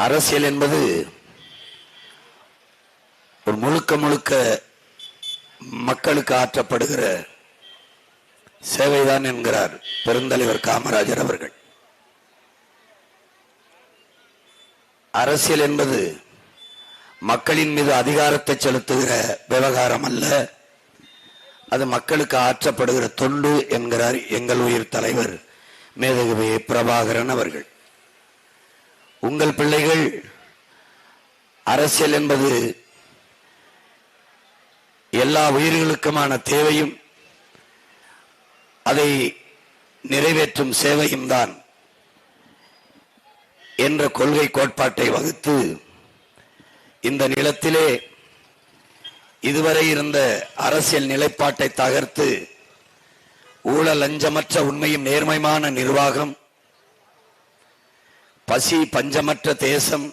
அரசியல் என்பது ஒரு முழுக்க முழுக்க மக்களுக்கு ஆற்றப்படுகிற சேவைதான் என்கிறார் பெருந்தலைவர் காமராஜர் அவர்கள். அரசியல் என்பது மக்களின் மீது அதிகாரத்தை செலுத்துகிற விவகாரம் அல்ல, அது மக்களுக்கு ஆற்றப்படுகிற தொண்டு என்கிறார் எங்கள் உயிர் தலைவர் மேதகு பிரபாகரன் அவர்கள். உங்கள் பிள்ளைகள் அரசியல் என்பது எல்லா உயிர்களுக்குமான தேவையும் அதை நிறைவேற்றும் சேவையும் தான் என்ற கொள்கை கோட்பாட்டை வகுத்து இந்த நிலத்திலே இதுவரை இருந்த அரசியல் நிலைப்பாட்டை தகர்த்து ஊழல் லஞ்சமற்ற உண்மையும் நேர்மையான நிர்வாகம், பசி பஞ்சமற்ற தேசம்,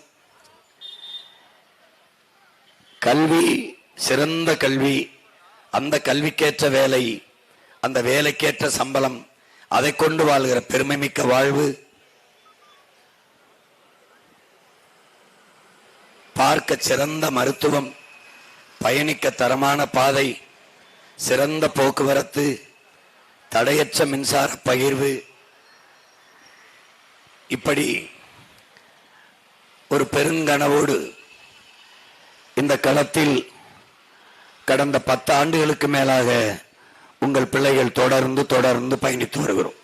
கல்வி சிறந்த கல்வி, அந்த கல்விக்கேற்ற வேலை, அந்த வேலைக்கேற்ற சம்பளம், அதை கொண்டு வாழ்கிற பெருமை மிக்க வாழ்வு, பார்க்க சிறந்த மருத்துவம், பயணிக்க தரமான பாதை, சிறந்த போக்குவரத்து, தடையற்ற மின்சார பகிர்வு, இப்படி ஒரு பெருங்கனவோடு இந்த களத்தில் கடந்த 10 ஆண்டுகளுக்கு மேலாக உங்கள் பிள்ளைகள் தொடர்ந்து பயணித்து வருகிறோம்.